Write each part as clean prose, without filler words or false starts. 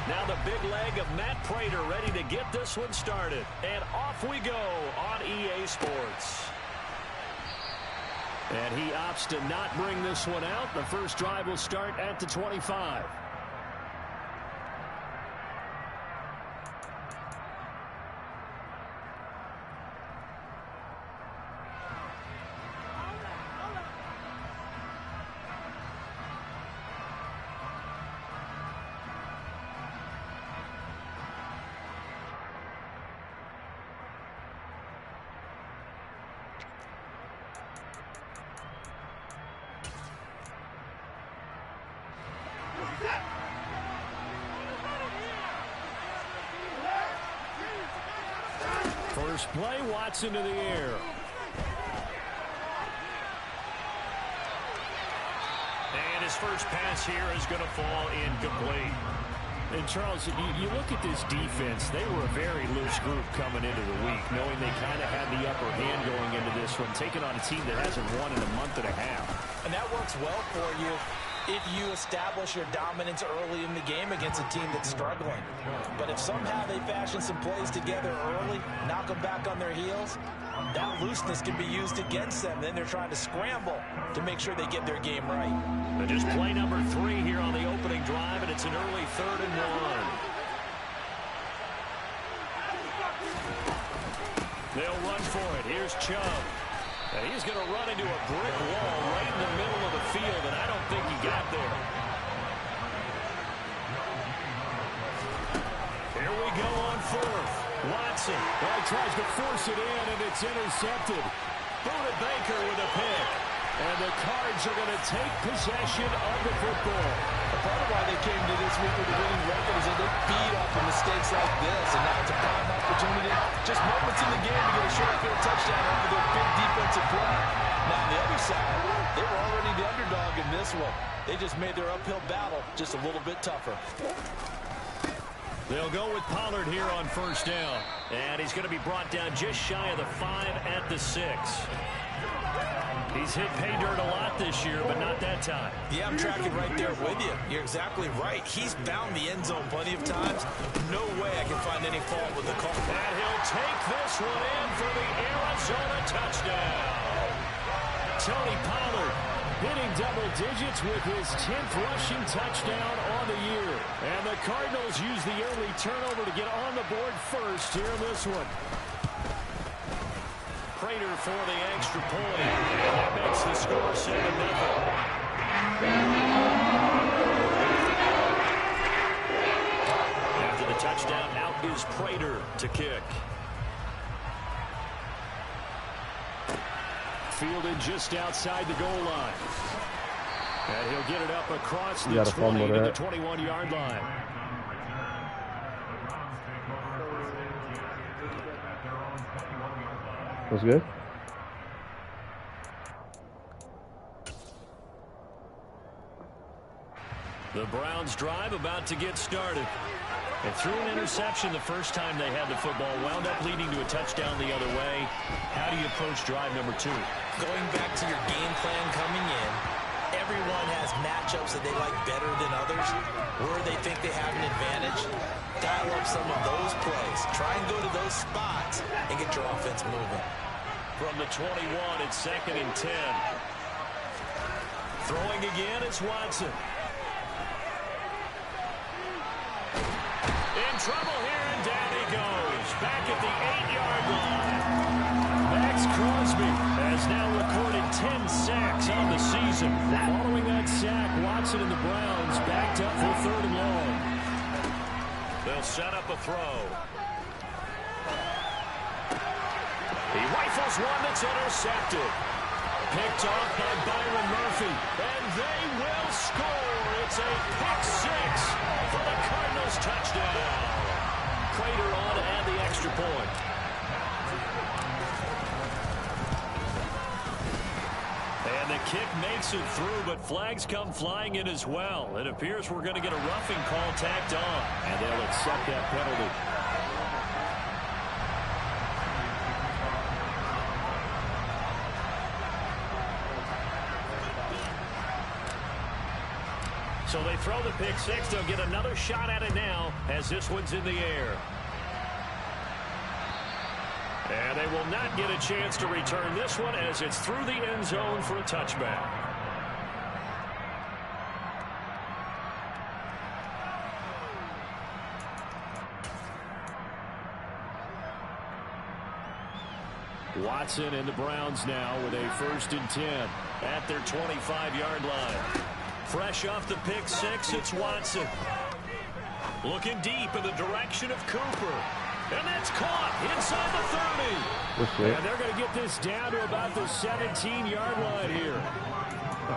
Now the big leg of Matt Prater ready to get this one started. And off we go on EA Sports. And he opts to not bring this one out. The first drive will start at the 25. First play, Watson to the air. And his first pass here is going to fall incomplete. And Charles, you look at this defense, they were a very loose group coming into the week, knowing they kind of had the upper hand going into this one, taking on a team that hasn't won in a month and a half. And that works well for you if you establish your dominance early in the game against a team that's struggling. But if somehow they fashion some plays together early, knock them back on their heels, that looseness can be used against them. Then they're trying to scramble to make sure they get their game right. And just play number 3 here on the opening drive, and it's an early 3rd and 1. They'll run for it. Here's Chubb. And he's going to run into a brick wall right in the middle of the field, and I don't think he got there. Here we go on 4th. Watson. Well, he tries to force it in, and it's intercepted. Buda Baker with a pick. And the Cards are going to take possession of the football. A part of why they came to this week with a winning record is that they feed off of mistakes like this, and now it's a prime opportunity. Just moments in the game to get a short field touchdown off of their big defensive play. Now on the other side, they were already the underdog in this one. They just made their uphill battle just a little bit tougher. They'll go with Pollard here on first down. And he's going to be brought down just shy of the 5 at the 6. He's hit pay dirt a lot this year, but not that time. Yeah, I'm tracking right there with you. You're exactly right. He's found the end zone plenty of times. No way I can find any fault with the call. And he'll take this one in for the Arizona touchdown. Tony Pollard hitting double digits with his 10th rushing touchdown on the year. And the Cardinals use the early turnover to get on the board first here in this one. Prater for the extra point. That makes the score 7-0. After the touchdown, out is Prater to kick. Fielded just outside the goal line. And he'll get it up across the 20 to the 21-yard line. That's good. The Browns drive about to get started. They threw an interception the first time they had the football, wound up leading to a touchdown the other way. How do you approach drive number 2? Going back to your game plan coming in, everyone has matchups that they like better than others, where they think they have an advantage. Dial up some of those plays. Try and go to those spots and get your offense moving. From the 21, it's 2nd and 10. Throwing again, it's Watson. In trouble here, and down he goes. Back at the 8-yard line. Max Crosby has now recorded 10 sacks on the season. Following that sack, Watson and the Browns backed up for 3rd and long. They'll set up a throw. He rifles one that's intercepted. Picked off by Byron Murphy. And they will score. It's a pick 6 for the Cardinals touchdown. Prater on to add the extra point. And the kick makes it through, but flags come flying in as well. It appears we're going to get a roughing call tacked on, and they'll accept that penalty. So they throw the pick six. They'll get another shot at it now as this one's in the air. And they will not get a chance to return this one as it's through the end zone for a touchback. Watson and the Browns now with a 1st and 10 at their 25-yard line. Fresh off the pick six, it's Watson. Looking deep in the direction of Cooper. And that's caught inside the 30. And they're going to get this down to about the 17-yard line here.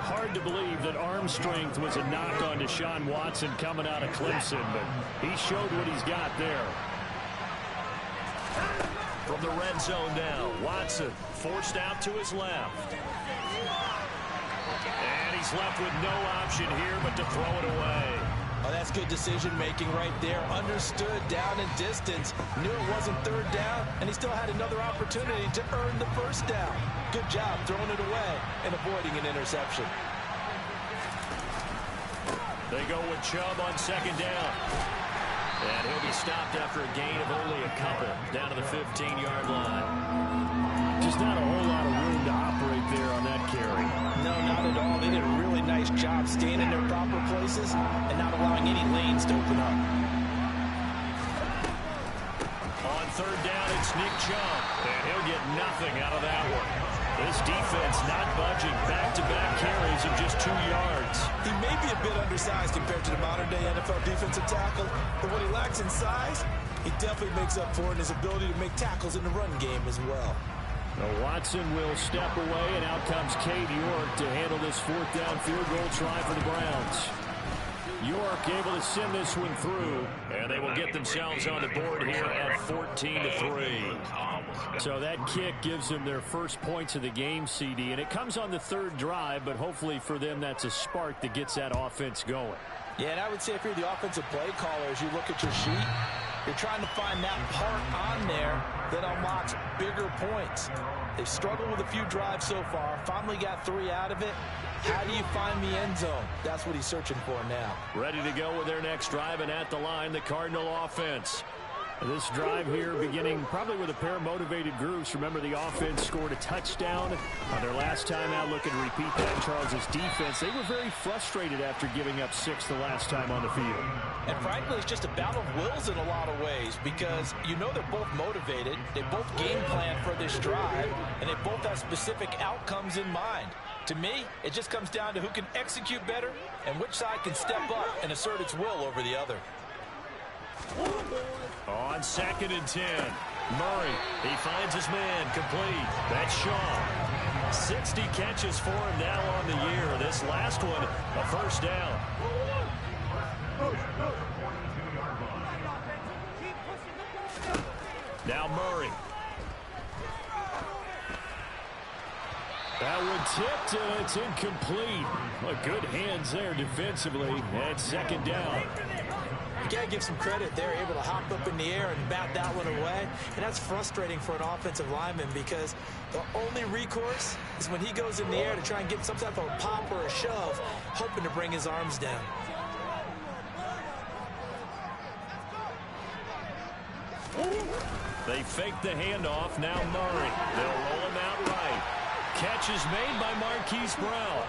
Hard to believe that arm strength was a knock on Deshaun Watson coming out of Clemson, but he showed what he's got there. From the red zone now, Watson forced out to his left. And he's left with no option here but to throw it away. Oh, that's good decision-making right there. Understood down and distance. Knew it wasn't third down, and he still had another opportunity to earn the first down. Good job throwing it away and avoiding an interception. They go with Chubb on 2nd down. And he'll be stopped after a gain of only a couple down to the 15-yard line. Just not a whole lot of room to operate there on that carry. No, not at all. They did a really nice job staying in their proper places and not allowing any lanes to open up. On 3rd down, it's Nick Chubb, and he'll get nothing out of that one. This defense not budging. Back-to-back carries of just 2 yards. He may be a bit undersized compared to the modern-day NFL defensive tackle, but what he lacks in size, he definitely makes up for in his ability to make tackles in the run game as well. Now Watson will step away, and out comes Cade York to handle this 4th down field goal try for the Browns. York able to send this one through, and they will get themselves on the board here at 14-3. So that kick gives them their first points of the game, CD, and it comes on the 3rd drive, but hopefully for them that's a spark that gets that offense going. Yeah, and I would say if you're the offensive play caller, as you look at your sheet, you're trying to find that part on there that unlocks bigger points. They've struggled with a few drives so far, finally got 3 out of it. How do you find the end zone? That's what he's searching for now. Ready to go with their next drive, and at the line, the Cardinal offense. This drive here beginning probably with a pair of motivated groups. Remember, the offense scored a touchdown on their last time out. Looking to repeat that. Charles's defense, they were very frustrated after giving up 6 the last time on the field. And frankly, it's just a battle of wills in a lot of ways because you know they're both motivated. They both game plan for this drive, and they both have specific outcomes in mind. To me, it just comes down to who can execute better and which side can step up and assert its will over the other. On 2nd and 10, Murray, he finds his man complete. That's Shaw. 60 catches for him now on the year. This last one, a 1st down. Now Murray. That one tipped, and it's incomplete. Well, good hands there defensively at 2nd down. You got to give some credit. They're able to hop up in the air and bat that one away. And that's frustrating for an offensive lineman because the only recourse is when he goes in the air to try and get some type of a pop or a shove, hoping to bring his arms down. They fake the handoff. Now Murray. They'll roll him out right. Catch is made by Marquise Brown.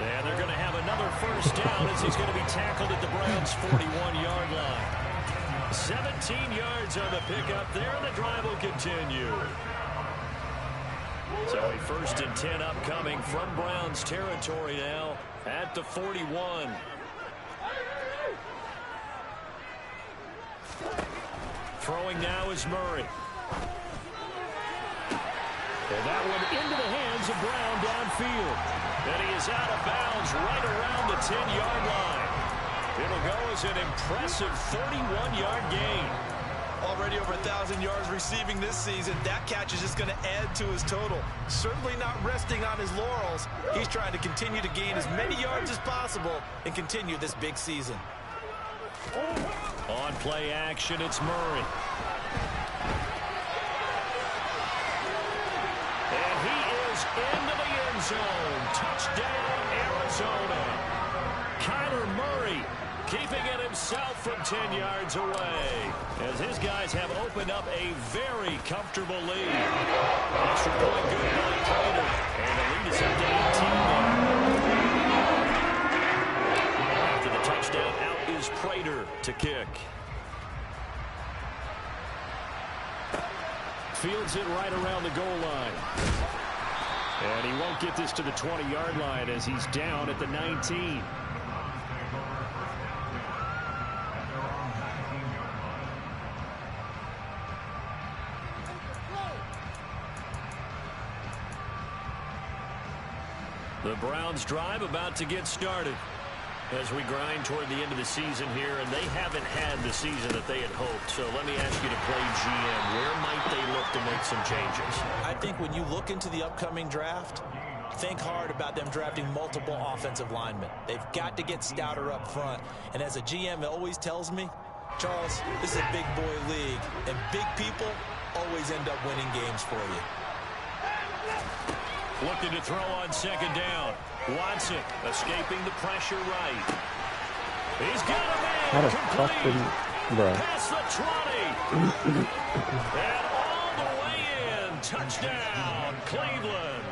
And they're going to have another 1st down as he's going to be tackled at the Browns' 41-yard line. 17 yards on the pickup there, and the drive will continue. So a 1st and 10 upcoming from Browns territory now at the 41. Throwing now is Murray. And that one into the hands of Brown downfield. And he is out of bounds right around the 10-yard line. It'll go as an impressive 31-yard gain. Already over 1,000 yards receiving this season. That catch is just going to add to his total. Certainly not resting on his laurels. He's trying to continue to gain as many yards as possible and continue this big season. On play action, it's Murray. And he is into the end zone. Touchdown, Arizona. Kyler Murray keeping it himself from 10 yards away, as his guys have opened up a very comfortable lead. Extra point good by Prater, and the lead is up to 18 now. After the touchdown, out is Prater to kick. Fields it right around the goal line. And he won't get this to the 20-yard line as he's down at the 19. The Browns drive about to get started as we grind toward the end of the season here, and they haven't had the season that they had hoped. So let me ask you to play GM. Where might they look to make some changes? I think when you look into the upcoming draft, think hard about them drafting multiple offensive linemen. They've got to get stouter up front. And as a GM, it always tells me, Charles, this is a big boy league, and big people always end up winning games for you. Looking to throw on second down. Watson escaping the pressure right. He's got a man complete. Past the 20. And all the way in. Touchdown, Cleveland.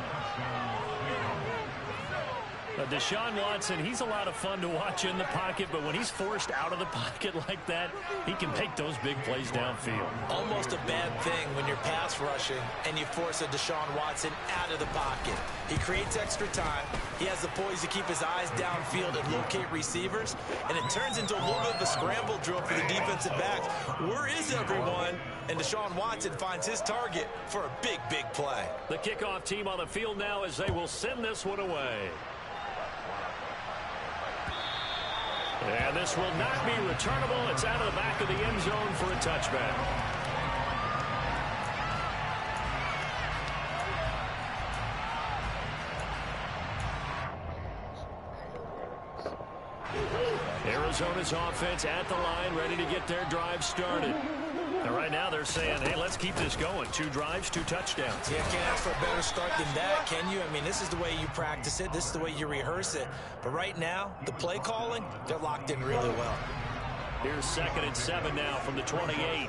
Deshaun Watson, he's a lot of fun to watch in the pocket, but when he's forced out of the pocket like that, he can make those big plays downfield. Almost a bad thing when you're pass rushing and you force a Deshaun Watson out of the pocket. He creates extra time. He has the poise to keep his eyes downfield and locate receivers, and it turns into a little bit of a scramble drill for the defensive backs. Where is everyone? And Deshaun Watson finds his target for a big, big play. The kickoff team on the field now as they will send this one away. And this will not be returnable. It's out of the back of the end zone for a touchback. Arizona's offense at the line, ready to get their drive started. And right now they're saying, hey, let's keep this going. 2 drives, 2 touchdowns. Yeah, can't ask for a better start than that, can you? I mean, this is the way you practice it. This is the way you rehearse it. But right now, the play calling, they're locked in really well. Here's 2nd and 7 now from the 28.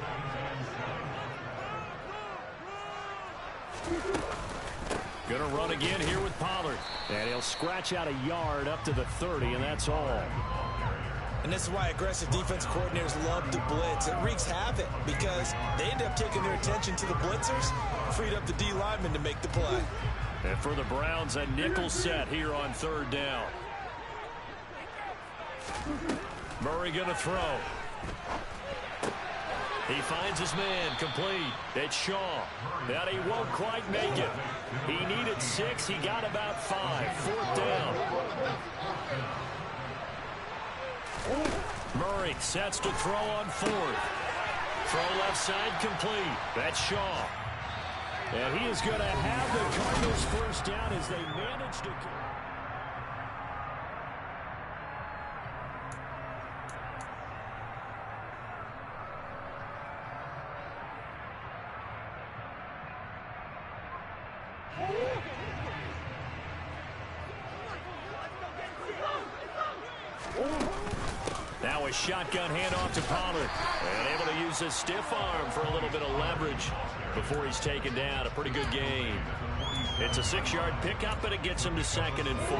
Gonna run again here with Pollard. And he'll scratch out a yard up to the 30, and that's all. And this is why aggressive defense coordinators love to blitz. It wreaks havoc because they end up taking their attention to the blitzers, freed up the D lineman to make the play. And for the Browns, a nickel set here on 3rd down. Murray gonna throw. He finds his man complete. It's Shaw. That he won't quite make it. He needed 6. He got about 5. 4th down. Murray sets to throw on 4th. Throw left side complete. That's Shaw. And he is going to have the Cardinals first down as they manage to... Now a shotgun handoff to Pollard. And able to use his stiff arm for a little bit of leverage before he's taken down. A pretty good game. It's a 6-yard pickup, and it gets him to 2nd and 4.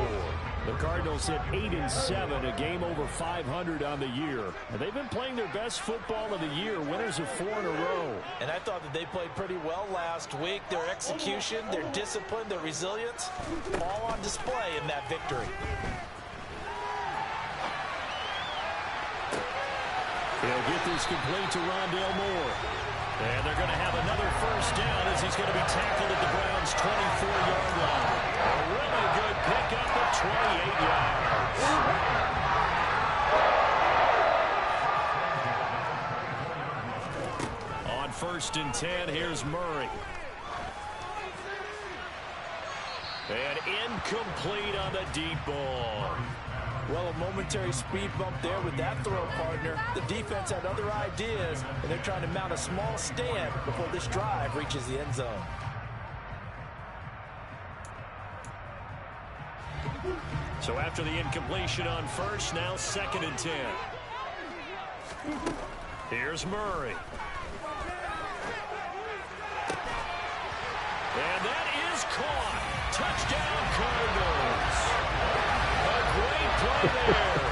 The Cardinals hit 8-7, a game over 500 on the year. And they've been playing their best football of the year, winners of 4 in a row. And I thought that they played pretty well last week. Their execution, their discipline, their resilience, all on display in that victory. He'll get this complete to Rondale Moore. And they're going to have another first down as he's going to be tackled at the Browns' 24-yard line. A really good pickup at 28 yards. On 1st and 10, here's Murray. And incomplete on the deep ball. Well, a momentary speed bump there with that throw, partner. The defense had other ideas, and they're trying to mount a small stand before this drive reaches the end zone. So after the incompletion on first, now 2nd and 10. Here's Murray. And that is caught. Touchdown, Cardinals. A great play there.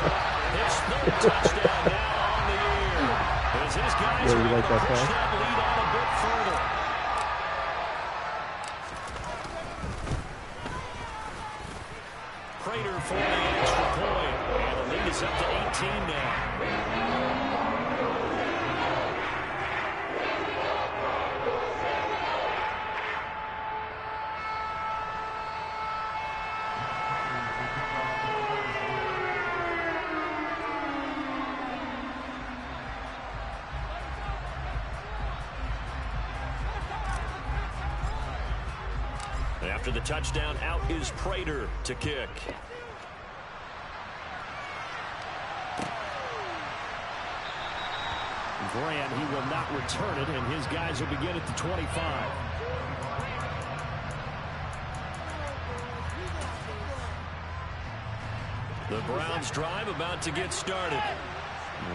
His 3rd touchdown now on the year. As his guys are able to push that lead on a bit further. Prater for the extra point. And the lead is up to 18 now. After the touchdown, out is Prater to kick. Grant, he will not return it, and his guys will begin at the 25. The Browns drive about to get started.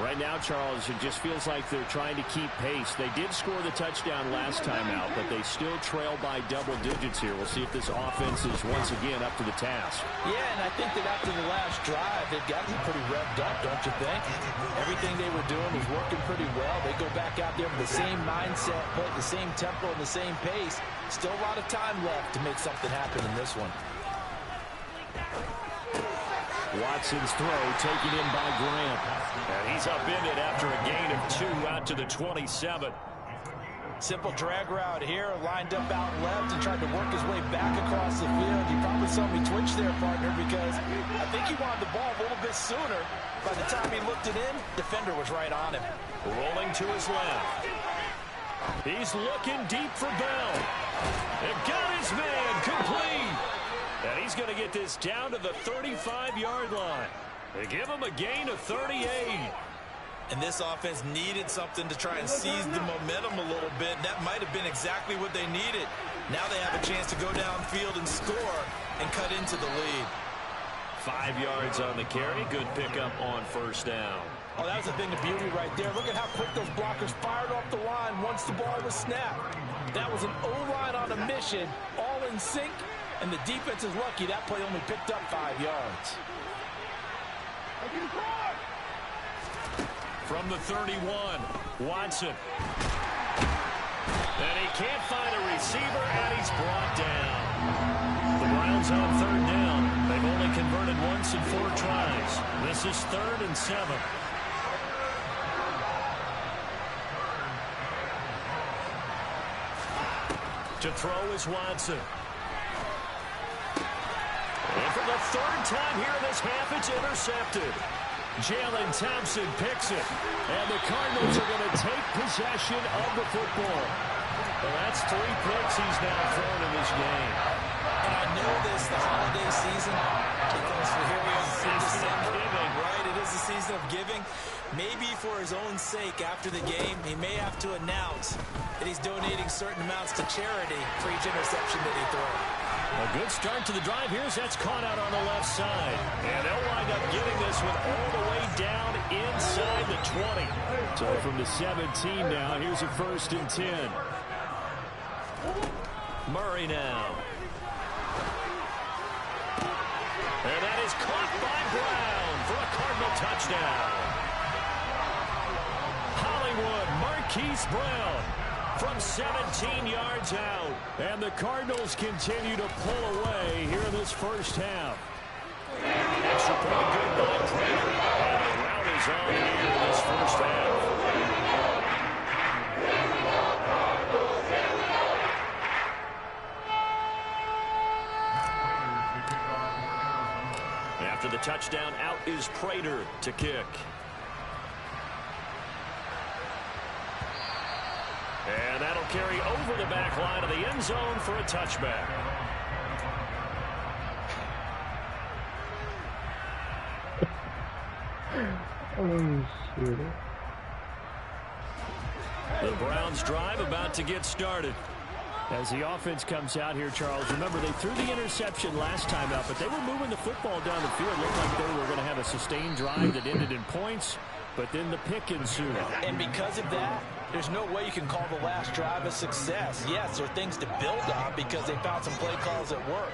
Right now, Charles, it just feels like they're trying to keep pace. They did score the touchdown last time out, but they still trail by double digits here. We'll see if this offense is once again up to the task. Yeah, and I think that after the last drive, they've got to be pretty revved up, don't you think? Everything they were doing was working pretty well. They go back out there with the same mindset, play at the same tempo and the same pace. Still a lot of time left to make something happen in this one. Watson's throw taken in by Grant. And he's upended after a gain of 2 out to the 27. Simple drag route here, lined up out left and tried to work his way back across the field. You probably saw me twitch there, partner, because I think he wanted the ball a little bit sooner. By the time he looked it in, defender was right on him. Rolling to his left. He's looking deep for Bell. And got his man complete. And he's going to get this down to the 35-yard line. They give him a gain of 38. And this offense needed something to try and seize the momentum a little bit. That might have been exactly what they needed. Now they have a chance to go downfield and score and cut into the lead. 5 yards on the carry. Good pickup on first down. Oh, that was a thing of beauty right there. Look at how quick those blockers fired off the line once the ball was snapped. That was an O-line on a mission, all in sync. And the defense is lucky that play only picked up 5 yards. From the 31, Watson. And he can't find a receiver, and he's brought down. The Browns on 3rd down. They've only converted once in 4 tries. This is 3rd and 7. To throw is Watson. And for the 3rd time here in this half, it's intercepted. Jalen Thompson picks it. And the Cardinals are going to take possession of the football. Well, that's 3 picks he's now thrown in this game. And I know this, the holiday season, because here we are in December, right? It is the season of giving. Maybe for his own sake after the game, he may have to announce that he's donating certain amounts to charity for each interception that he throws. A good start to the drive here as that's caught out on the left side. And they'll wind up getting this one all the way down inside the 20. So from the 17 now, here's a 1st and 10. Murray now. And that is caught by Brown for a Cardinal touchdown. Hollywood Marquise Brown from 17 yards out. And the Cardinals continue to pull away here in this first half. Extra point good by Prater. And the rout is on here in this first half. After the touchdown, out is Prater to kick. And that'll carry over the back line of the end zone for a touchback. Oh, shit. The Browns drive about to get started. As the offense comes out here, Charles, remember they threw the interception last time out, but they were moving the football down the field. It looked like they were going to have a sustained drive that ended in points, but then the pick ensued. And because of that, there's no way you can call the last drive a success. Yes, there are things to build on because they found some play calls that work.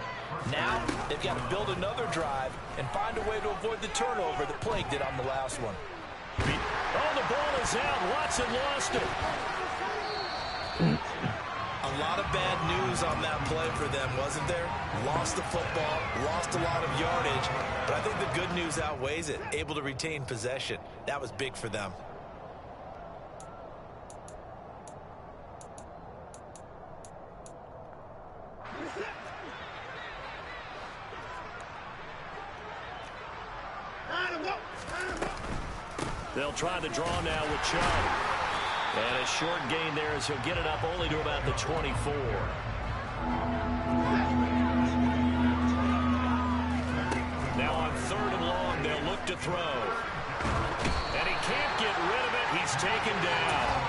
Now, they've got to build another drive and find a way to avoid the turnover that plagued it on the last one. Oh, the ball is out. Watson lost it. A lot of bad news on that play for them, wasn't there? Lost the football, lost a lot of yardage, but I think the good news outweighs it. Able to retain possession. That was big for them. They'll try the draw now with Chubb. And a short gain there as he'll get it up only to about the 24. Now on 3rd and long, they'll look to throw. And he can't get rid of it. He's taken down.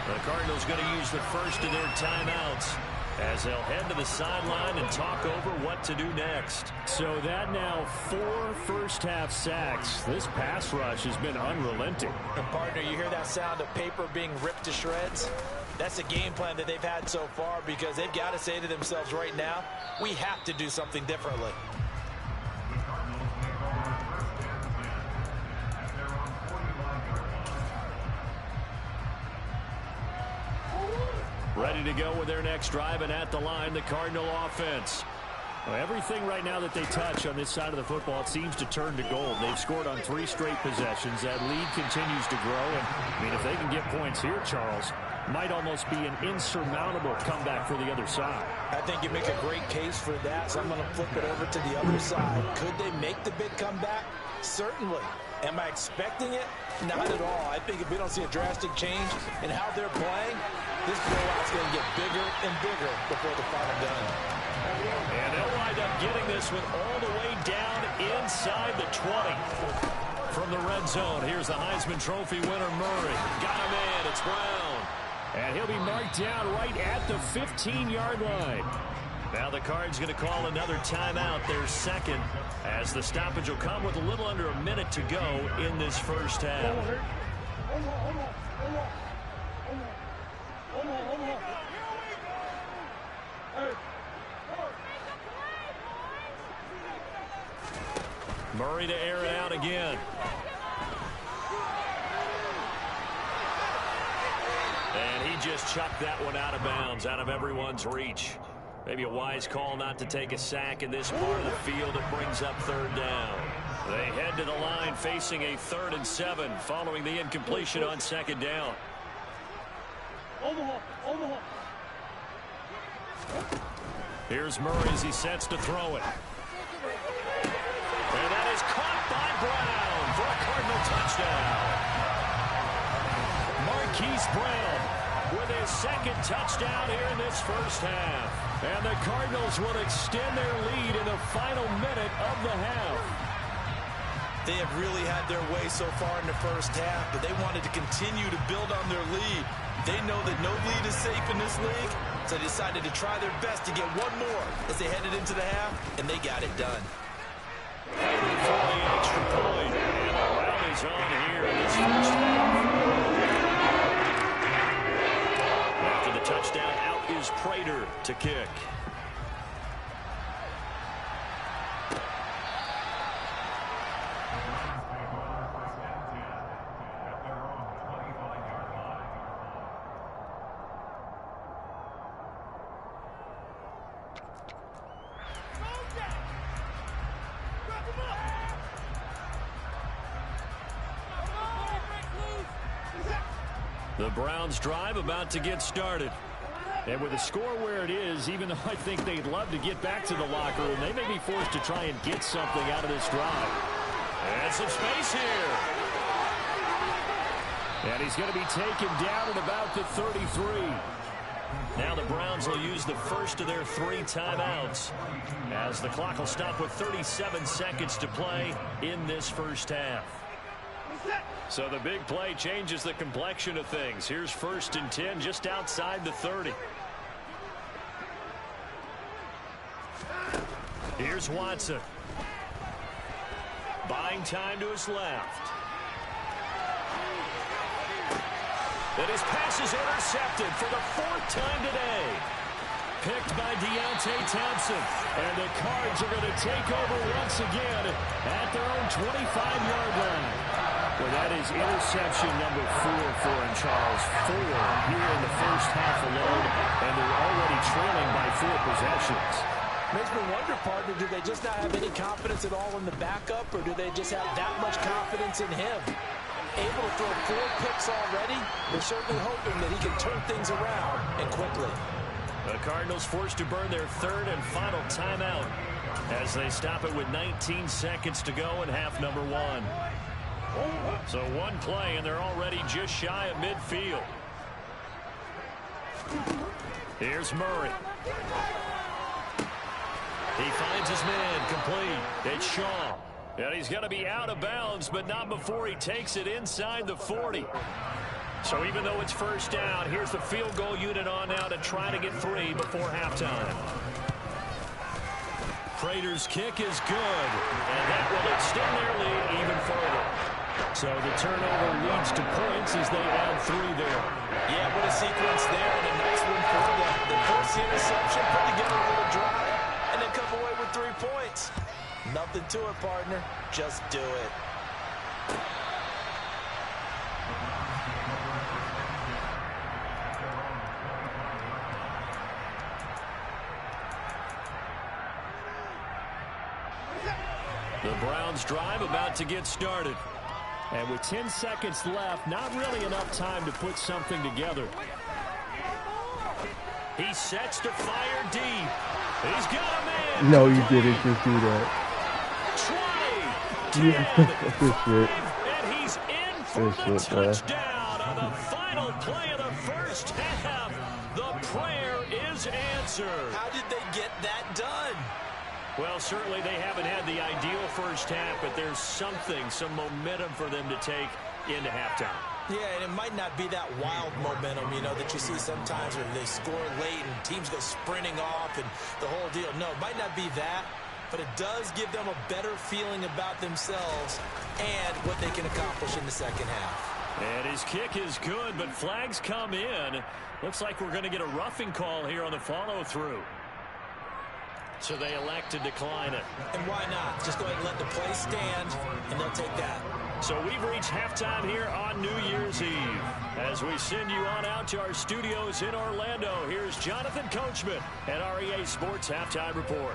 The Cardinals going to use the first of their timeouts as they'll head to the sideline and talk over what to do next. So that now 4 first-half sacks. This pass rush has been unrelenting. And partner, you hear that sound of paper being ripped to shreds? That's the game plan that they've had so far because they've got to say to themselves right now, we have to do something differently. Ready to go with their next drive, and at the line, the Cardinal offense. Well, everything right now that they touch on this side of the football, it seems to turn to gold. They've scored on 3 straight possessions. That lead continues to grow. And, I mean, if they can get points here, Charles, might almost be an insurmountable comeback for the other side. I think you make a great case for that, so I'm going to flip it over to the other side. Could they make the big comeback? Certainly. Am I expecting it? Not at all. I think if we don't see a drastic change in how they're playing, this blowout's going to get bigger and bigger before the final gun. And they'll wind up getting this one all the way down inside the 20. From the red zone, here's the Heisman Trophy winner, Murray. Got him in. It's Brown. And he'll be marked down right at the 15-yard line. Now the Cards going to call another timeout, their second, as the stoppage will come with a little under a minute to go in this first half. Murray to air it out again. And he just chucked that one out of bounds, out of everyone's reach. Maybe a wise call not to take a sack in this part of the field. It brings up 3rd down. They head to the line facing a 3rd and 7 following the incompletion on 2nd down. Here's Murray as he sets to throw it. And that is caught by Brown for a Cardinal touchdown. Marquise Brown with his 2nd touchdown here in this first half. And the Cardinals will extend their lead in the final minute of the half. They have really had their way so far in the first half, but they wanted to continue to build on their lead. They know that no lead is safe in this league, so they decided to try their best to get one more as they headed into the half, and they got it done. For the extra point, and the round is on here in this first half. After the touchdown, out is Prater to kick. The Browns drive about to get started. And with the score where it is, even though I think they'd love to get back to the locker room, they may be forced to try and get something out of this drive. And some space here. And he's going to be taken down at about the 33. Now the Browns will use the first of their 3 timeouts as the clock will stop with 37 seconds to play in this first half. So the big play changes the complexion of things. Here's 1st and 10 just outside the 30. Here's Watson. Buying time to his left. And his pass is intercepted for the 4th time today. Picked by Deontay Thompson. And the Cards are going to take over once again at their own 25-yard line. Well, that is interception number 4 for him, Charles. 4 here in the first half alone, and they're already trailing by 4 possessions. Makes me wonder, partner, do they just not have any confidence at all in the backup, or do they just have that much confidence in him? Able to throw 4 picks already, they're certainly hoping that he can turn things around and quickly. The Cardinals forced to burn their 3rd and final timeout as they stop it with 19 seconds to go in half number 1. So 1 play, and they're already just shy of midfield. Here's Murray. He finds his man complete. It's Shaw. And he's going to be out of bounds, but not before he takes it inside the 40. So even though it's first down, here's the field goal unit on now to try to get 3 before halftime. Prater's kick is good, and that will extend their lead even further. So the turnover leads to points as they add 3 there. Yeah, what a sequence there, and a nice one for them. They force the interception, put together a little drive, and then come away with 3 points. Nothing to it, partner. Just do it. The Browns drive about to get started. And with 10 seconds left, not really enough time to put something together. He sets to fire deep. He's got a man. No, you didn't just do that. 20, 10, Shit. and he's in for the touchdown on the final play of the first half. The prayer is answered. How did they get that done? Well, certainly they haven't had the ideal first half, but there's some momentum for them to take into halftime. Yeah, and it might not be that wild momentum, you know, that you see sometimes where they score late and teams go sprinting off and the whole deal. No, it might not be that, but it does give them a better feeling about themselves and what they can accomplish in the second half. And his kick is good, but flags come in. Looks like we're going to get a roughing call here on the follow-through. So they elect to decline it. And why not? Just go ahead and let the play stand, and they'll take that. So we've reached halftime here on New Year's Eve. As we send you on out to our studios in Orlando, here's Jonathan Coachman at REA Sports Halftime Report.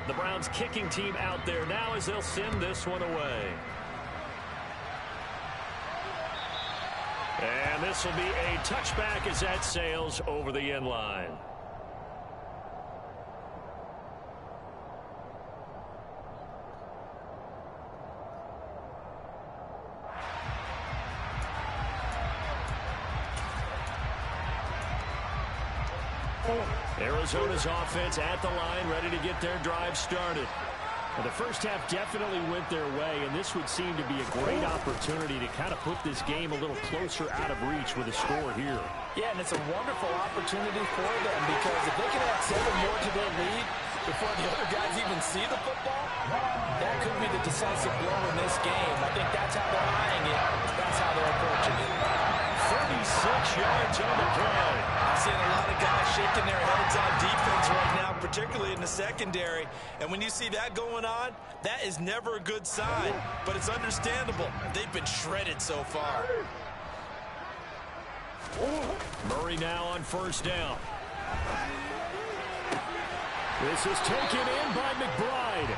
The Browns kicking team out there now as they'll send this one away. And this will be a touchback as that sails over the end line. Arizona's offense at the line, ready to get their drive started. Well, the first half definitely went their way, and this would seem to be a great opportunity to kind of put this game a little closer out of reach with a score here. Yeah, and it's a wonderful opportunity for them because if they can add 7 more to their lead before the other guys even see the football, that could be the decisive blow in this game. I think that's how they're eyeing it. That's how they're approaching it. 36 yards on the play. I'm seeing a lot of guys shaking their heads on defense right now, particularly in the secondary. And when you see that going on, that is never a good sign. But it's understandable. They've been shredded so far. Murray now on first down. This is taken in by McBride.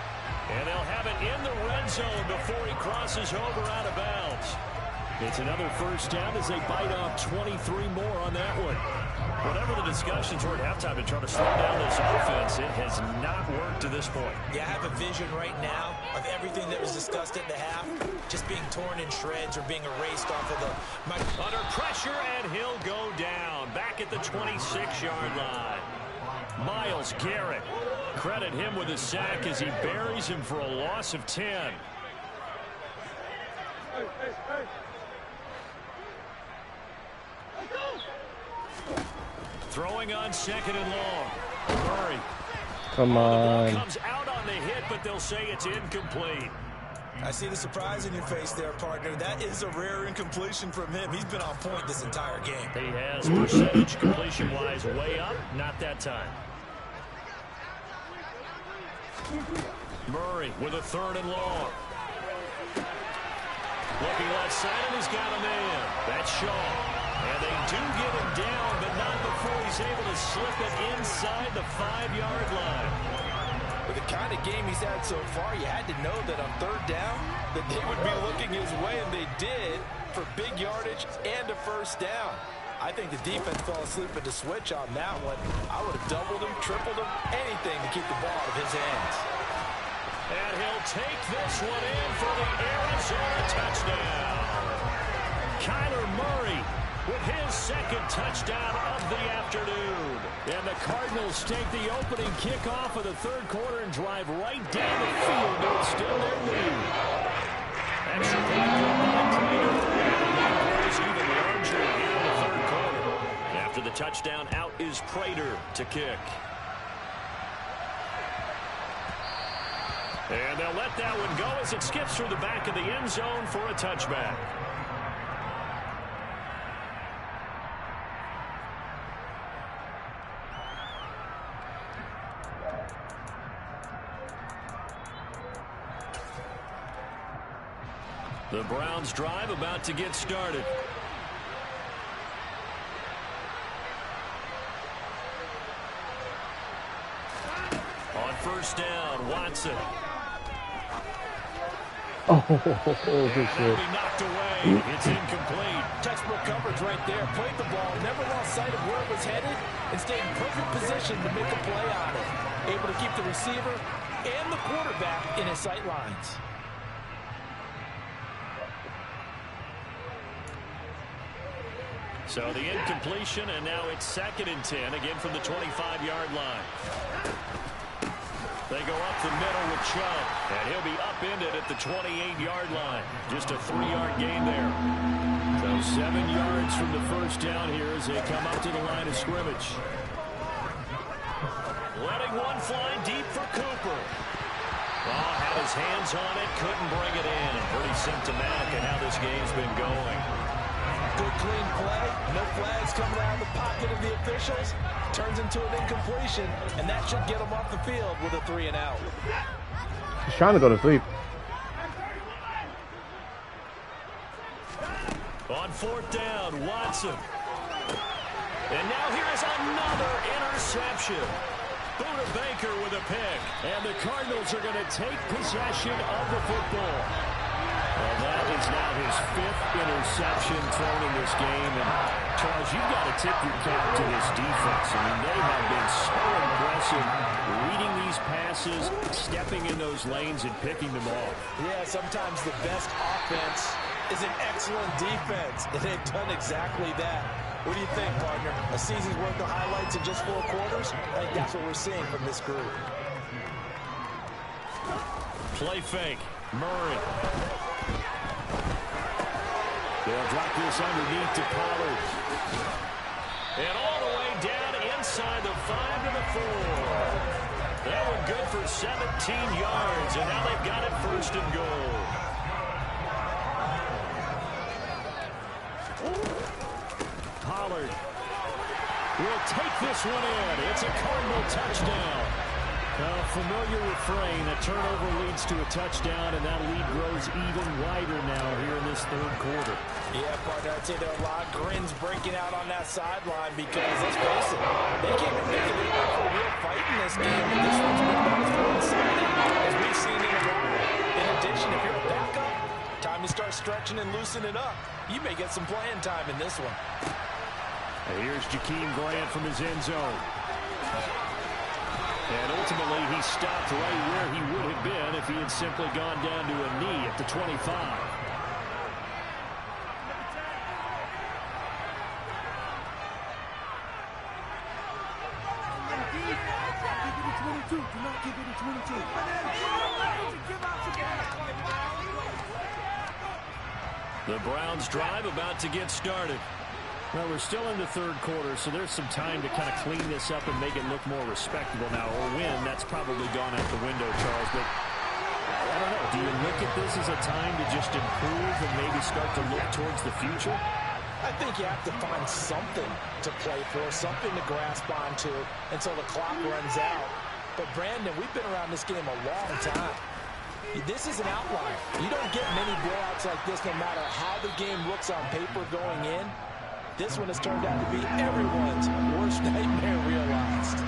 And they'll have it in the red zone before he crosses over out of bounds. It's another first down as they bite off 23 more on that one. Whatever the discussions were at halftime to try to slow down this offense, it has not worked to this point. Yeah, I have a vision right now of everything that was discussed at the half just being torn in shreds or being erased off of the... Under pressure, and he'll go down. Back at the 26-yard line. Myles Garrett. Credit him with a sack as he buries him for a loss of 10. Throwing on second and long. Murray. Come The ball on. comes out on the hit, but they'll say it's incomplete. I see the surprise in your face there, partner. That is a rare incompletion from him. He's been on point this entire game. He has percentage completion-wise way up. Not that time. Murray with a third and long. Looking left side, and he's got him in. That's Shaw. And they do get him down, but not before he's able to slip it inside the 5-yard line. With the kind of game he's had so far, you had to know that on third down that they would be looking his way, and they did for big yardage and a first down. I think the defense fell asleep at the switch on that one. I would have doubled him, tripled him, anything to keep the ball out of his hands. And he'll take this one in for the Arizona touchdown. Kyler Murray with his second touchdown of the afternoon. And the Cardinals take the opening kickoff of the third quarter and drive right down the field to extend their lead. Extra point by Prater. Is even larger here in the third quarter. After the touchdown, out is Prater to kick. And they'll let that one go as it skips through the back of the end zone for a touchback. The Browns drive about to get started. On first down, Watson. Oh, good shit. Knocked away. It's incomplete. Textbook coverage right there. Played the ball, never lost sight of where it was headed, and stayed in perfect position to make a play on it. Able to keep the receiver and the quarterback in his sight lines. So the incompletion, and now it's 2nd and 10, again from the 25-yard line. They go up the middle with Chubb, and he'll be upended at the 28-yard line. Just a 3-yard gain there. So 7 yards from the first down here as they come up to the line of scrimmage. Letting one fly deep for Cooper. Oh, had his hands on it, couldn't bring it in. Pretty symptomatic of how this game's been going. Good clean play, no flags coming out of the pocket of the officials. Turns into an incompletion, and that should get him off the field with a 3-and-out. He's trying to go to sleep. On fourth down, Watson. And now here's another interception. Buda Baker with a pick. And the Cardinals are going to take possession of the football. Well, that is now his 5th interception thrown in this game. And, Charles, you've got to tip your cap to this defense. I mean, they have been so impressive reading these passes, stepping in those lanes, and picking them off. Yeah, sometimes the best offense is an excellent defense, and they've done exactly that. What do you think, partner? A season's worth of highlights in just 4 quarters? I think that's what we're seeing from this group. Play fake. Murray. They'll drop this underneath to Pollard. And all the way down inside the 5 to the 4. That one good for 17 yards, and now they've got it 1st and goal. Pollard will take this one in. It's a Cardinal touchdown. Familiar refrain. A turnover leads to a touchdown, and that lead grows even wider now here in this 3rd quarter. Yeah, partner, I'd say there are a lot of grins breaking out on that sideline because, let's face it, they came in thinking they were for a real fight in this game, and this one's been about as one-sided as we've seen in a while. In addition, if you're a backup, time to start stretching and loosening up. You may get some playing time in this one. And here's Jakeem Grant from his end zone. And ultimately, he stopped right where he would have been if he had simply gone down to a knee at the 25. The Browns drive about to get started. Well, we're still in the third quarter, so there's some time to kind of clean this up and make it look more respectable now. Or win, that's probably gone out the window, Charles. But I don't know. Do you look at this as a time to just improve and maybe start to look towards the future? I think you have to find something to play for, something to grasp onto until the clock runs out. But, Brandon, we've been around this game a long time. This is an outlier. You don't get many blowouts like this no matter how the game looks on paper going in. This one has turned out to be everyone's worst nightmare realized.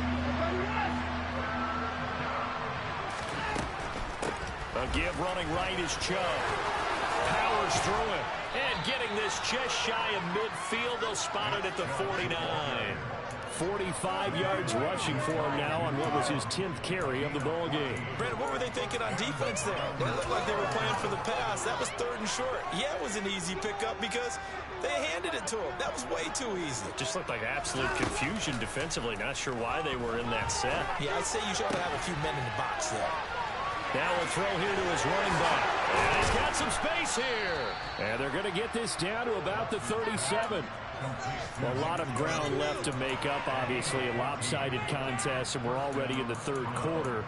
A give running right is Chubb. Powers through it. And getting this just shy of midfield. They'll spot it at the 49. 45 yards rushing for him now on what was his 10th carry of the ball game. Brandon, what were they thinking on defense there? They looked like they were playing for the pass. That was 3rd and short. Yeah, it was an easy pickup because they handed it to him. That was way too easy. Just looked like absolute confusion defensively. Not sure why they were in that set. Yeah, I'd say you should have a few men in the box there. Now we'll throw here to his running back. And he's got some space here. And they're going to get this down to about the 37. A lot of ground left to make up, obviously. A lopsided contest, and we're already in the third quarter.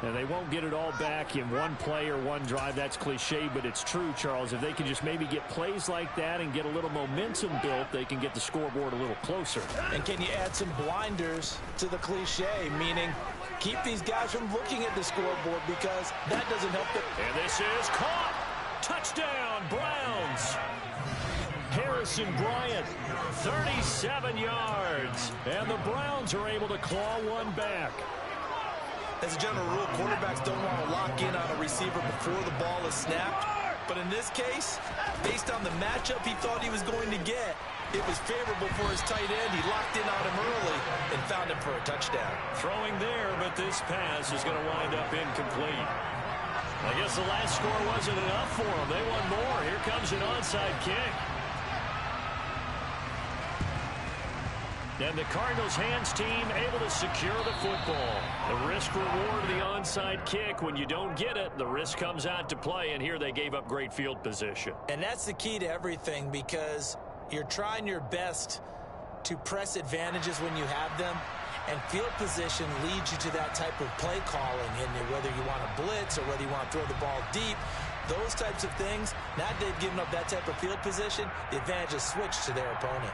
And they won't get it all back in one play or one drive. That's cliche, but it's true, Charles. If they can just maybe get plays like that and get a little momentum built, they can get the scoreboard a little closer. And can you add some blinders to the cliche, meaning keep these guys from looking at the scoreboard because that doesn't help them. And this is caught. Touchdown, Browns. Harrison Bryant, 37 yards. And the Browns are able to claw one back. As a general rule, quarterbacks don't want to lock in on a receiver before the ball is snapped. But in this case, based on the matchup he thought he was going to get, it was favorable for his tight end. He locked in on him early and found him for a touchdown. Throwing there, but this pass is going to wind up incomplete. I guess the last score wasn't enough for them. They want more. Here comes an onside kick. And the Cardinals hands team able to secure the football. The risk reward of the onside kick. When you don't get it, the risk comes out to play, and here they gave up great field position. And that's the key to everything because you're trying your best to press advantages when you have them, and field position leads you to that type of play calling, and whether you want to blitz or whether you want to throw the ball deep, those types of things. Now that they've given up that type of field position, the advantage is switched to their opponent.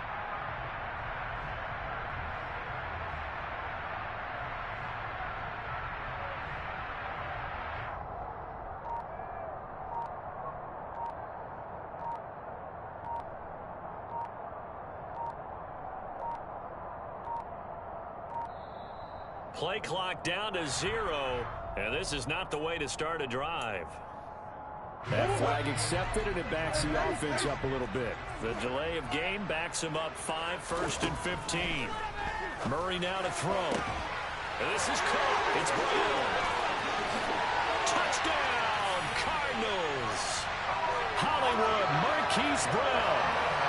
Play clock down to 0, and this is not the way to start a drive. That flag accepted, and it backs the offense up a little bit. The delay of game backs him up 5, 1st and 15. Murray now to throw. And this is caught. It's Brown. Touchdown, Cardinals. Hollywood Marquise Brown.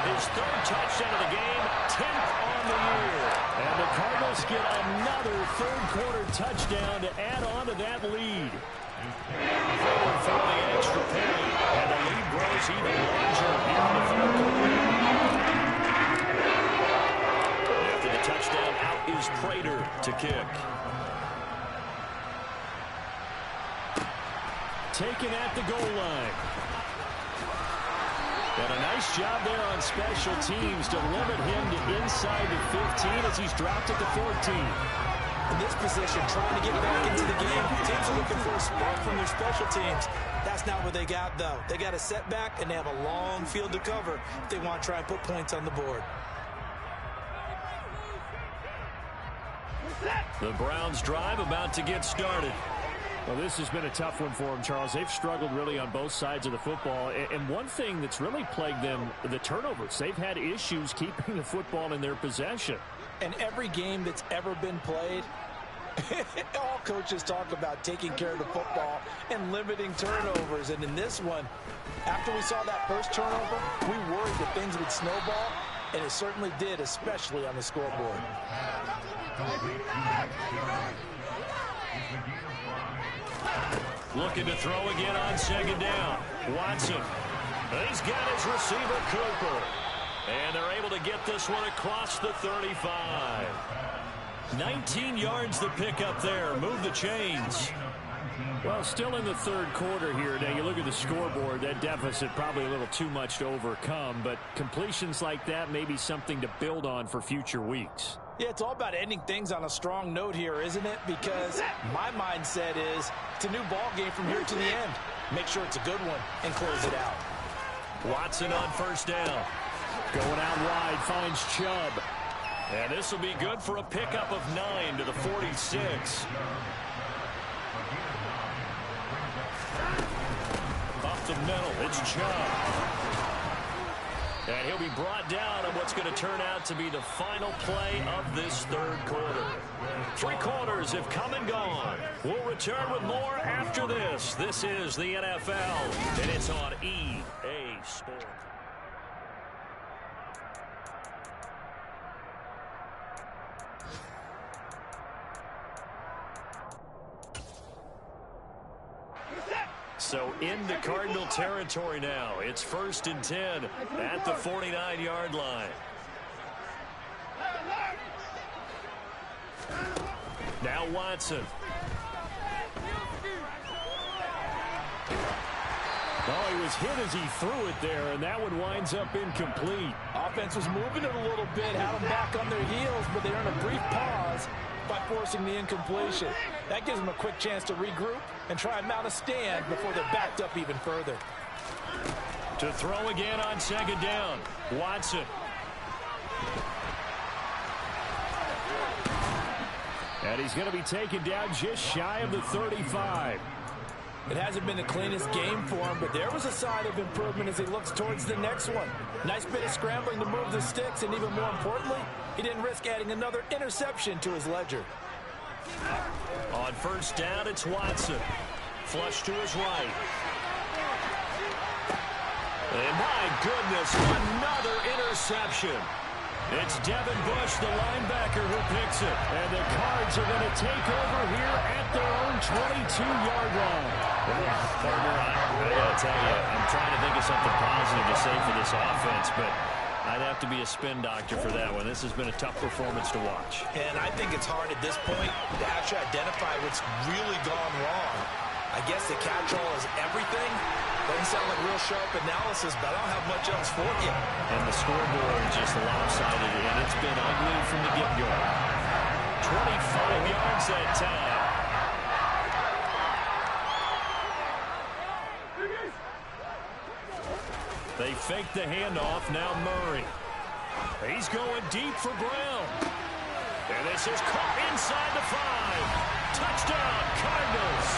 His 3rd touchdown of the game, 10th on the year. And the Cardinals get another third-quarter touchdown to add on to that lead. Forward for the extra point, and the lead grows even larger here in the third quarter. After the touchdown, out is Prater to kick. Taken at the goal line. And a nice job there on special teams to limit him to inside the 15 as he's dropped at the 14. In this position, trying to get back into the game, teams are looking for a spark from their special teams. That's not what they got, though. They got a setback, and they have a long field to cover if they want to try and put points on the board. The Browns drive about to get started. Well, this has been a tough one for them, Charles. They've struggled really on both sides of the football. And one thing that's really plagued them, the turnovers. They've had issues keeping the football in their possession. And every game that's ever been played, all coaches talk about taking care of the football and limiting turnovers. And in this one, after we saw that first turnover, we worried that things would snowball, and it certainly did, especially on the scoreboard. Looking to throw again on 2nd down. Watson. He's got his receiver, Cooper. And they're able to get this one across the 35. 19 yards to pick up there. Move the chains. Well, still in the third quarter here. Now, you look at the scoreboard, that deficit probably a little too much to overcome, but completions like that may be something to build on for future weeks. Yeah, it's all about ending things on a strong note here, isn't it? Because my mindset is it's a new ball game from here to the end. Make sure it's a good one and close it out. Watson on first down. Going out wide, finds Chubb. And this will be good for a pickup of 9 to the 46. Up the middle, it's Chubb. And he'll be brought down on what's going to turn out to be the final play of this third quarter. 3 quarters have come and gone. We'll return with more after this. This is the NFL, and it's on EA Sports. So into Cardinal territory now. It's 1st and 10 at the 49-yard line. Now Watson. Oh, he was hit as he threw it there, and that one winds up incomplete. Offense was moving it a little bit, had them back on their heels, but they earned a brief pause by forcing the incompletion. That gives them a quick chance to regroup and try and mount a stand before they're backed up even further. To throw again on 2nd down, Watson. And he's going to be taken down just shy of the 35. It hasn't been the cleanest game for him, but there was a sign of improvement as he looks towards the next one. Nice bit of scrambling to move the sticks, and even more importantly, he didn't risk adding another interception to his ledger. On 1st down, it's Watson. Flush to his right. And my goodness, another interception. It's Devin Bush, the linebacker, who picks it. And the Cards are going to take over here at their own 22-yard line. Partner, I got to tell you, I'm trying to think of something positive to say for this offense, but I'd have to be a spin doctor for that one. This has been a tough performance to watch. And I think it's hard at this point to actually identify what's really gone wrong. I guess the catch-all is everything. Doesn't sound like real sharp analysis, but I don't have much else for you. And the scoreboard just lopsided, and it's been ugly from the get-go. 25 yards that time. They fake the handoff. Now Murray. He's going deep for Brown. And this is caught inside the 5. Touchdown, Cardinals.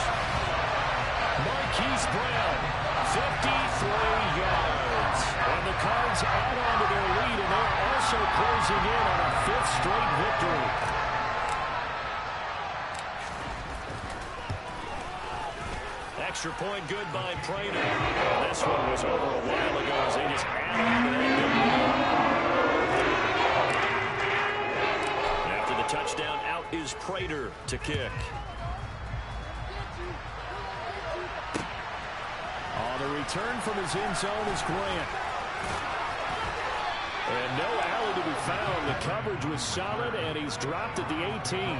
Marquise Brown, 53 yards. And the Cards add on to their lead, and they're also closing in on a 5th straight victory. Extra point good by Prater. This one was over a while ago as they just add on to that big lead. After the touchdown, out is Prater to kick. On the return from his end zone is Grant. And no alley to be found. The coverage was solid, and he's dropped at the 18.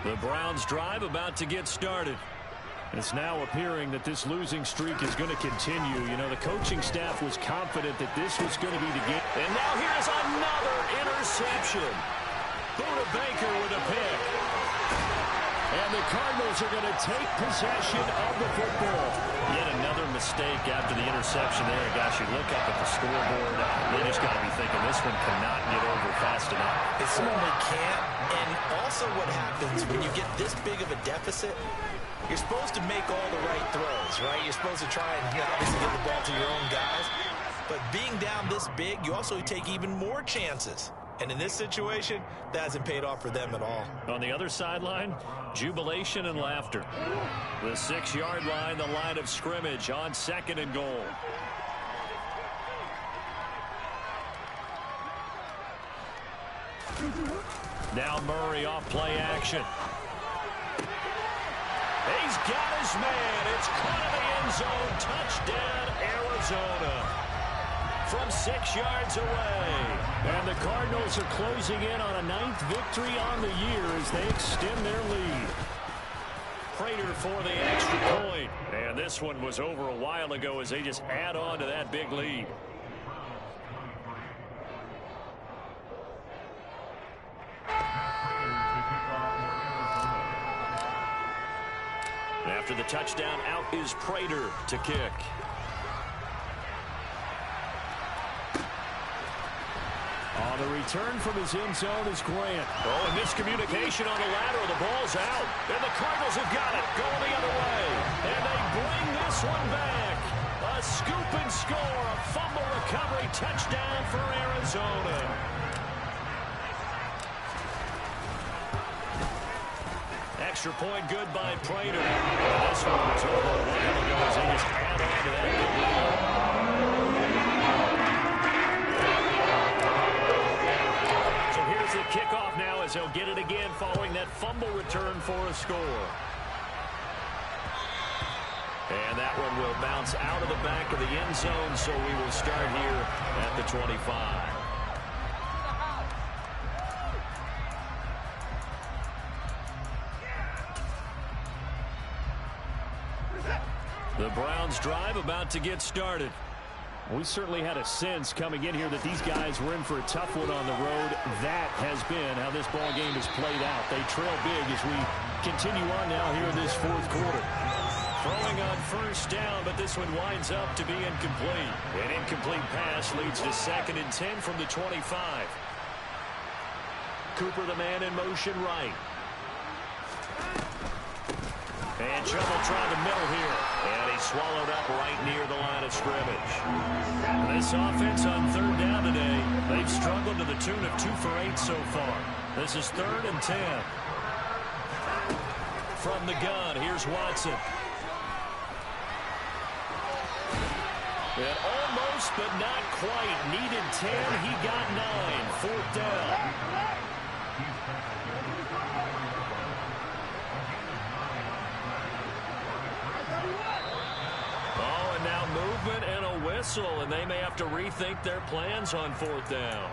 The Browns drive about to get started. It's now appearing that this losing streak is going to continue. You know, the coaching staff was confident that this was going to be the game. And now here's another interception. Buda Baker with a pick. And the Cardinals are going to take possession of the football. Yet another mistake after the interception there. Gosh, you look up at the scoreboard. They just got to be thinking this one cannot get over fast enough. It certainly can't. And also what happens when you get this big of a deficit, you're supposed to make all the right throws, right? You're supposed to try and obviously get the ball to your own guys. But being down this big, you also take even more chances. And in this situation, that hasn't paid off for them at all. On the other sideline, jubilation and laughter. The 6-yard line, the line of scrimmage on 2nd and goal. Now Murray off play action. He's got his man. It's caught in the end zone. Touchdown, Arizona. From 6 yards away. And the Cardinals are closing in on a 9th victory on the year as they extend their lead. Prater for the extra point. And this one was over a while ago as they just add on to that big lead. After the touchdown, out is Prater to kick. On the return from his end zone is Grant. Oh, and miscommunication on the lateral. The ball's out. And the Cardinals have got it. Going the other way. And they bring this one back. A scoop and score. A fumble recovery touchdown for Arizona. Extra point good by Prater. This one was over a while ago as they just add on to that big lead. The kickoff now as they'll get it again following that fumble return for a score. And that one will bounce out of the back of the end zone, so we will start here at the 25. The Browns drive about to get started. We certainly had a sense coming in here that these guys were in for a tough one on the road. That has been how this ball game has played out. They trail big as we continue on now here in this fourth quarter. Throwing on first down, but this one winds up to be incomplete. An incomplete pass leads to 2nd and 10 from the 25. Cooper, the man in motion right. And trouble trying to middle here. And he's swallowed up right near the line of scrimmage. This offense on 3rd down today, they've struggled to the tune of 2 for 8 so far. This is 3rd and 10. From the gun, here's Watson. And almost, but not quite. Needed 10, he got 9. 4th down. Movement and a whistle, and they may have to rethink their plans on 4th down.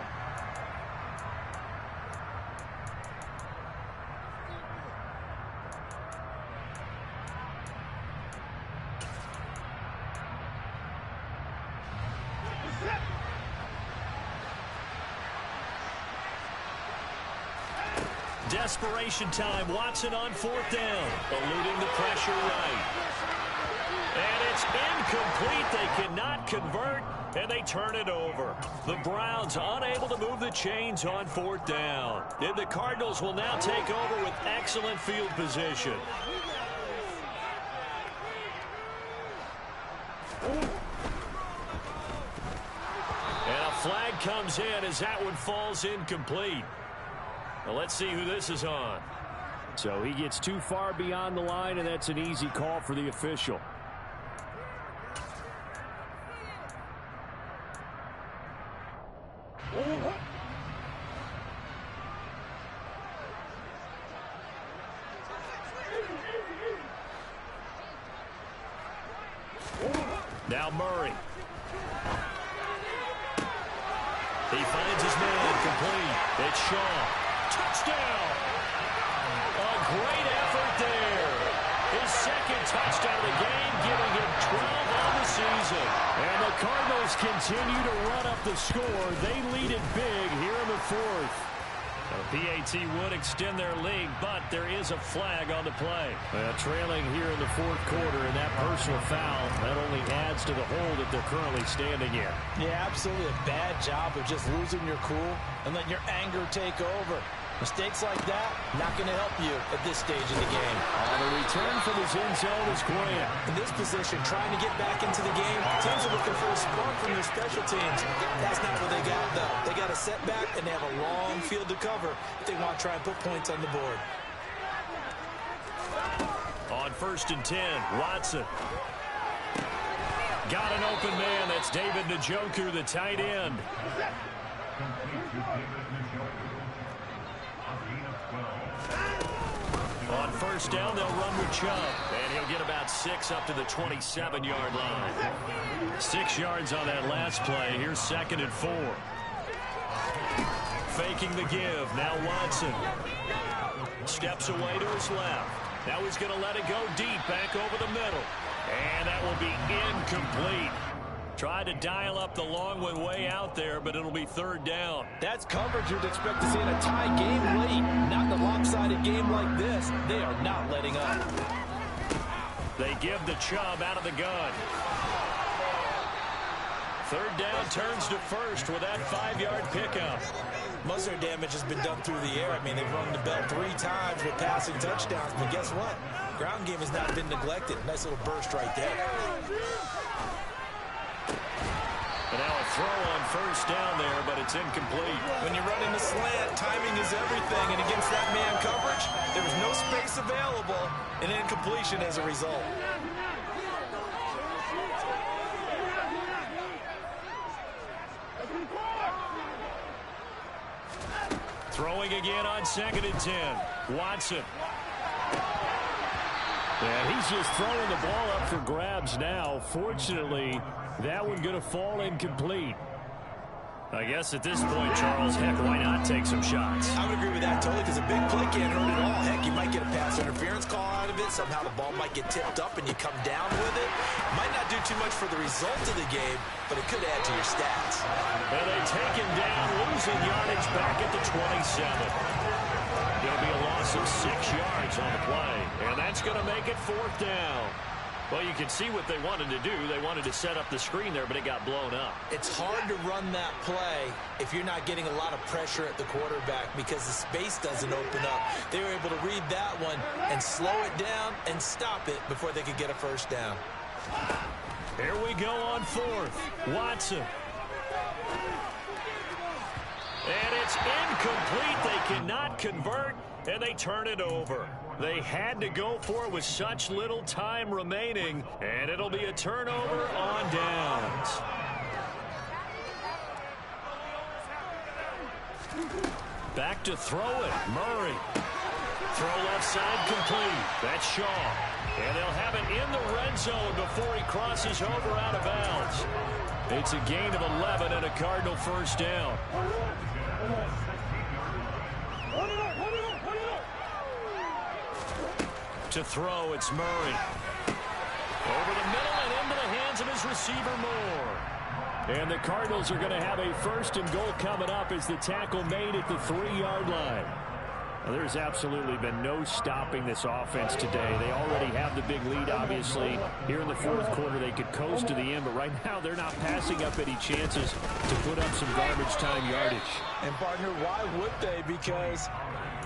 Desperation time. Watson on 4th down. Eluding the pressure right. And it's incomplete. They cannot convert, and they turn it over. The Browns unable to move the chains on 4th down. And the Cardinals will now take over with excellent field position. And a flag comes in as that one falls incomplete. Well, let's see who this is on. So he gets too far beyond the line, and that's an easy call for the official. Now Murray. He finds his man complete. It's Shaw. Touchdown! A great effort there. His 2nd touchdown of the game, giving him 12 on the season. And the Cardinals continue to run up the score. They lead it big here in the 4th. The PAT would extend their lead, but there is a flag on the play. Trailing here in the 4th quarter, and that personal foul, that only adds to the hole that they're currently standing in. Yeah, absolutely a bad job of just losing your cool and letting your anger take over. Mistakes like that, not going to help you at this stage of the game. On the return from his end zone is Grant. In this position, trying to get back into the game, teams are looking for a spark from their special teams. That's not what they got, though. They got a setback, and they have a long field to cover if they want to try and put points on the board. On 1st and 10, Watson. Got an open man. That's David Njoku, the tight end. On first down, they'll run with Chubb, and he'll get about 6 up to the 27-yard line. 6 yards on that last play. Here's 2nd and 4. Faking the give. Now Watson steps away to his left. Now he's going to let it go deep, back over the middle. And that will be incomplete. Tried to dial up the long one way out there, but it'll be 3rd down. That's coverage you'd expect to see in a tie game late. Not in a lopsided game like this. They are not letting up. They give the Chubb out of the gun. 3rd down turns to first with that 5-yard pickup. Most of their damage has been done through the air. I mean, they've rung the bell 3 times with passing touchdowns. But guess what? Ground game has not been neglected. Nice little burst right there. And now a throw on first down there, but it's incomplete. When you're running the slant, timing is everything. And against that man coverage, there was no space available. And incompletion as a result. Throwing again on 2nd and 10. Watson. Yeah, he's just throwing the ball up for grabs now. Fortunately, that one going to fall incomplete. I guess at this point, Charles, heck, why not take some shots? I would agree with that totally, because a big play can't hurt at all. Heck, you might get a pass interference call out of it. Somehow the ball might get tipped up and you come down with it. Might not do too much for the result of the game, but it could add to your stats. And they take him down, losing yardage back at the 27. Going to be a loss of 6 yards on the play. And that's going to make it 4th down. Well, you can see what they wanted to do. They wanted to set up the screen there, but it got blown up. It's hard to run that play if you're not getting a lot of pressure at the quarterback because the space doesn't open up. They were able to read that one and slow it down and stop it before they could get a 1st down. Here we go on 4th. Watson. And it's incomplete. They cannot convert, and they turn it over. They had to go for it with such little time remaining, and it'll be a turnover on downs. Back to throw it. Murray. Throw left side complete. That's Shaw. And they'll have it in the red zone before he crosses over out of bounds. It's a gain of 11 and a Cardinal 1st down. To throw, it's Murray. Over the middle and into the hands of his receiver, Moore. And the Cardinals are going to have a 1st and goal coming up as the tackle made at the 3-yard line. Now, there's absolutely been no stopping this offense today. They already have the big lead, obviously. Here in the 4th quarter, they could coast to the end, but right now they're not passing up any chances to put up some garbage time yardage. And, partner, why would they? Because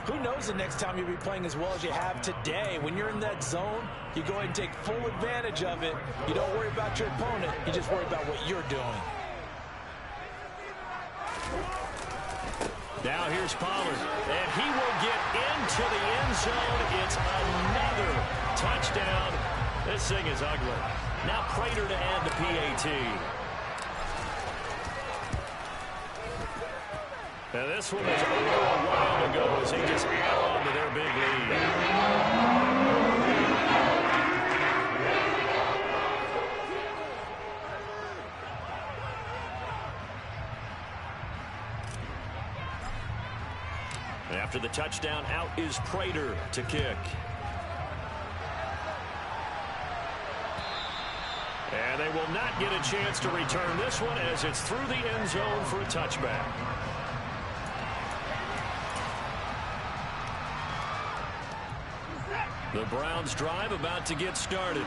who knows the next time you'll be playing as well as you have today. When you're in that zone, you go ahead and take full advantage of it. You don't worry about your opponent. You just worry about what you're doing. Now here's Pollard, and he will get into the end zone. It's another touchdown. This thing is ugly. Now Prater to add the PAT. Now this one was over a while ago as they just add on to their big lead. After the touchdown, out is Prater to kick. And they will not get a chance to return this one as it's through the end zone for a touchback. The Browns drive about to get started.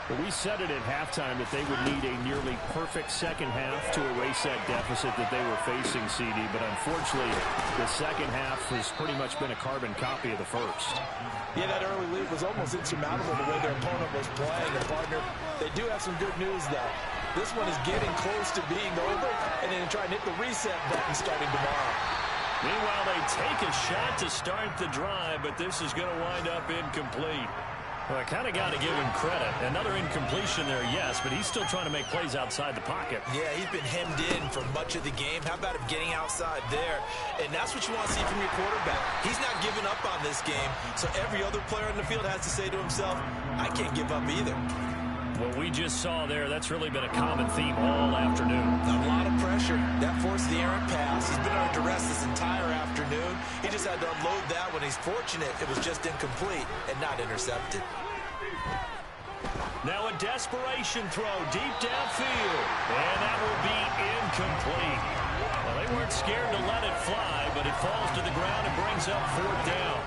Well, we said it at halftime that they would need a nearly perfect second half to erase that deficit that they were facing, CD. But unfortunately, the second half has pretty much been a carbon copy of the first. Yeah, that early lead was almost insurmountable the way their opponent was playing. And, partner, they do have some good news, though. This one is getting close to being over, and then try and hit the reset button starting tomorrow. Meanwhile, they take a shot to start the drive, but this is going to wind up incomplete. Well, I kind of got to give him credit. Another incompletion there, yes, but he's still trying to make plays outside the pocket. Yeah, he's been hemmed in for much of the game. How about him getting outside there? And that's what you want to see from your quarterback. He's not giving up on this game, so every other player in the field has to say to himself, I can't give up either. What we just saw there, that's really been a common theme all afternoon. A lot of pressure. That forced the errant pass. He's been under duress this entire afternoon. He just had to unload that when he's fortunate it was just incomplete and not intercepted. Now a desperation throw deep downfield. And that will be incomplete. Well, they weren't scared to let it fly, but it falls to the ground and brings up 4th down.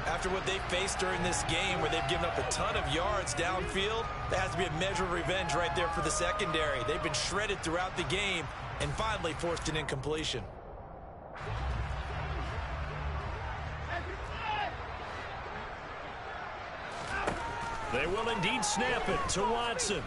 After what they faced during this game where they've given up a ton of yards downfield, there has to be a measure of revenge right there for the secondary. They've been shredded throughout the game and finally forced an incompletion. They will indeed snap it to Watson.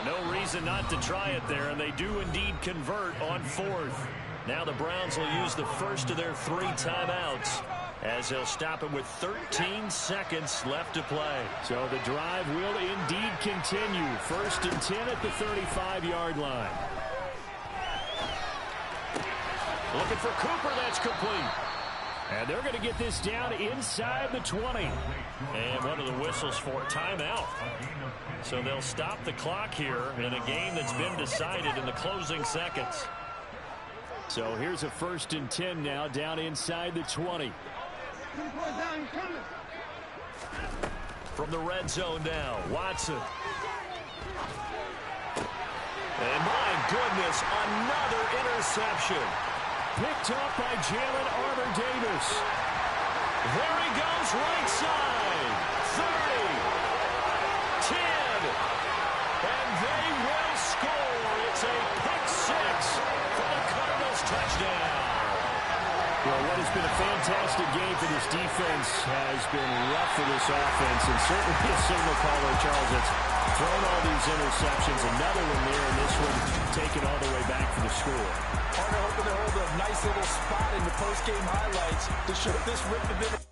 No reason not to try it there, and they do indeed convert on 4th. Now the Browns will use the first of their 3 timeouts as they'll stop it with 13 seconds left to play. So the drive will indeed continue. 1st and 10 at the 35-yard line. Looking for Cooper, that's complete. And they're going to get this down inside the 20. And one of the whistles for timeout. So they'll stop the clock here in a game that's been decided in the closing seconds. So here's a 1st and 10 now down inside the 20. From the red zone now, Watson. And my goodness, another interception. Picked up by Jalen Armour-Davis. There he goes, right side. 30. 10. And they will score. It's a pick 6 for the Cardinals touchdown. Well, what has been a fantastic game for this defense has been rough for this offense, and certainly a signal caller, Charles, that's thrown all these interceptions. Another one there, and this one taken all the way back for the score. Hoping to hold a nice little spot in the post-game highlights to show this rip of